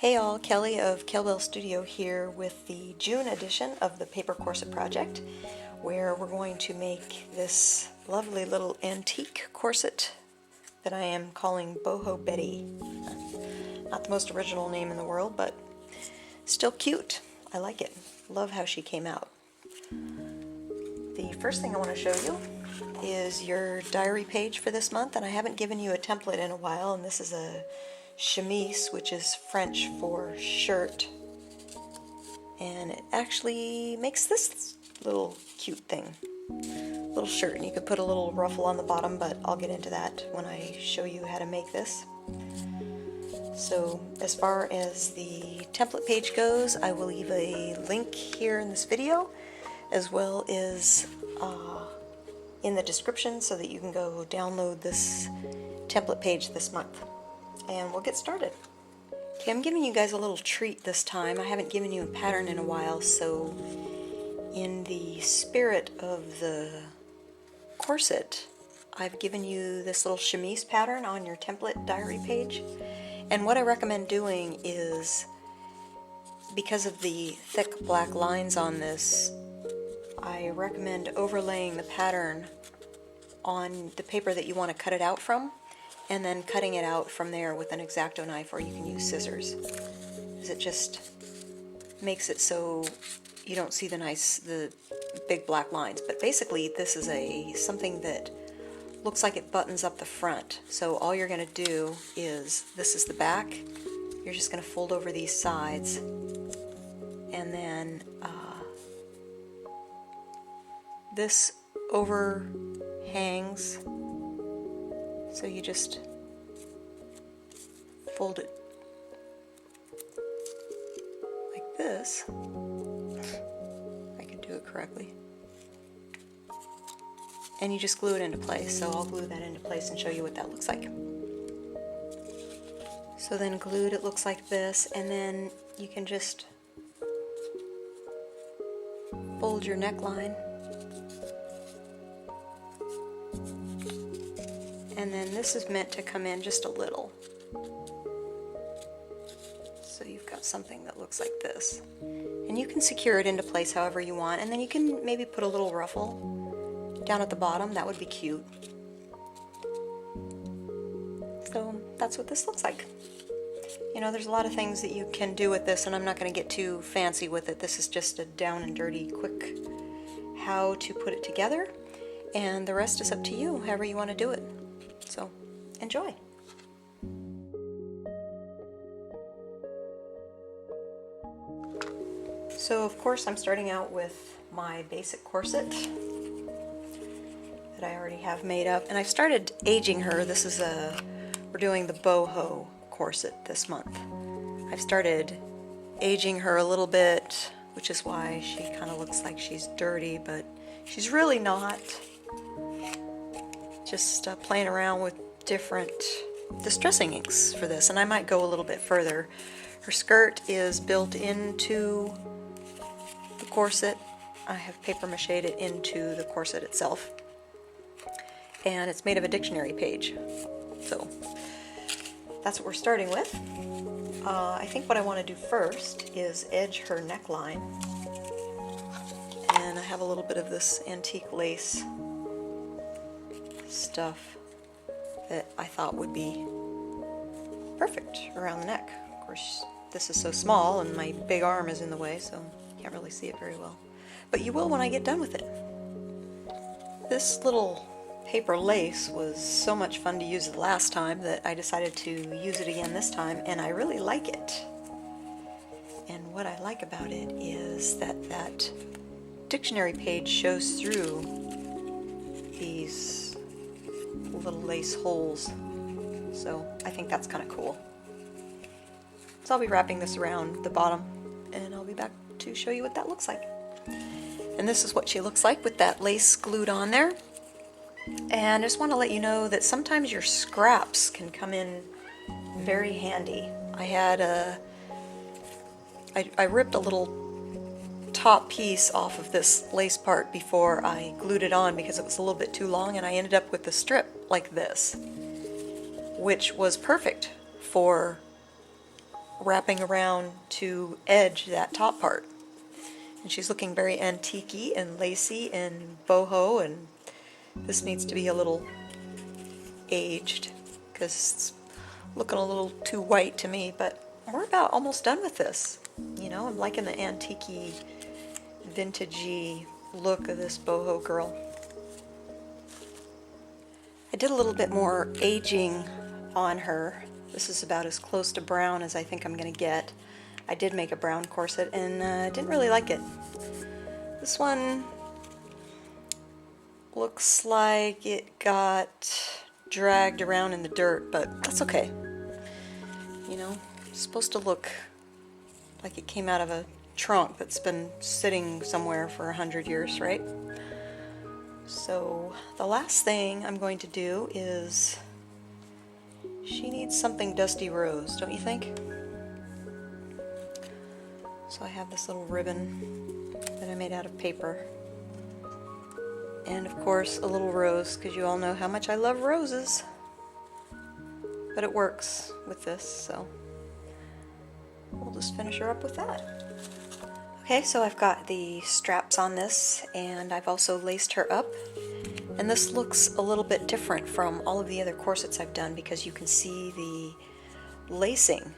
Hey all, Kelly of Kelbell Studio here with the June edition of the Paper Corset Project, where we're going to make this lovely little antique corset that I am calling Boho Betty. Not the most original name in the world, but still cute. I like it. Love how she came out. The first thing I want to show you is your diary page for this month, and I haven't given you a template in a while, and this is a chemise, which is French for shirt, and it actually makes this little cute thing, little shirt, and you could put a little ruffle on the bottom, but I'll get into that when I show you how to make this. So as far as the template page goes, I will leave a link here in this video, as well as in the description, so that you can go download this template page this month. And we'll get started. Okay, I'm giving you guys a little treat this time. I haven't given you a pattern in a while, so in the spirit of the corset, I've given you this little chemise pattern on your template diary page. And what I recommend doing is, because of the thick black lines on this, I recommend overlaying the pattern on the paper that you want to cut it out from, and then cutting it out from there with an X-Acto knife, or you can use scissors, because it just makes it so you don't see the big black lines. But basically this is something that looks like it buttons up the front. So all you're going to do is, this is the back, you're just going to fold over these sides, and then this overhangs. So you just fold it like this. If I can do it correctly. And you just glue it into place. So I'll glue that into place and show you what that looks like. So then glued, it looks like this, and then you can just fold your neckline. And then this is meant to come in just a little. So you've got something that looks like this. And you can secure it into place however you want, and then you can maybe put a little ruffle down at the bottom. That would be cute. So that's what this looks like. You know, there's a lot of things that you can do with this, and I'm not going to get too fancy with it. This is just a down and dirty, quick how to put it together, and the rest is up to you, however you want to do it. So, enjoy! So of course I'm starting out with my basic corset that I already have made up, and I've started aging her. This is we're doing the boho corset this month. I've started aging her a little bit, which is why she kind of looks like she's dirty, but she's really not. Just playing around with different distressing inks for this, and I might go a little bit further. Her skirt is built into the corset. I have paper mache'd it into the corset itself, and it's made of a dictionary page. So that's what we're starting with. I think what I want to do first is edge her neckline, and I have a little bit of this antique lace stuff that I thought would be perfect around the neck. Of course, this is so small and my big arm is in the way, so you can't really see it very well. But you will when I get done with it. This little paper lace was so much fun to use the last time that I decided to use it again this time, and I really like it. And what I like about it is that that dictionary page shows through these little lace holes, so I think that's kind of cool. So I'll be wrapping this around the bottom, and I'll be back to show you what that looks like. And this is what she looks like with that lace glued on there. And I just want to let you know that sometimes your scraps can come in very handy. I ripped a little top piece off of this lace part before I glued it on because it was a little bit too long, and I ended up with the strip like this, which was perfect for wrapping around to edge that top part. And she's looking very antique-y and lacy and boho, and this needs to be a little aged because it's looking a little too white to me, but we're about almost done with this. You know, I'm liking the antique-y, vintagey look of this boho girl. I did a little bit more aging on her. This is about as close to brown as I think I'm going to get. I did make a brown corset and didn't really like it. This one looks like it got dragged around in the dirt, but that's okay. You know, it's supposed to look like it came out of a trunk that's been sitting somewhere for 100 years, right? So the last thing I'm going to do is, she needs something dusty rose, don't you think? So I have this little ribbon that I made out of paper. And of course a little rose, because you all know how much I love roses. But it works with this, so we'll just finish her up with that. Okay, so I've got the straps on this, and I've also laced her up. And this looks a little bit different from all of the other corsets I've done because you can see the lacing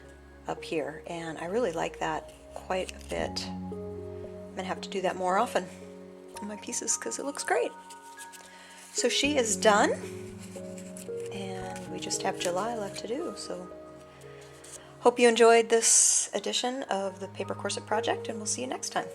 up here, and I really like that quite a bit. I'm gonna have to do that more often on my pieces because it looks great. So she is done, and we just have July left to do. So hope you enjoyed this edition of the Paper Corset Project, and we'll see you next time.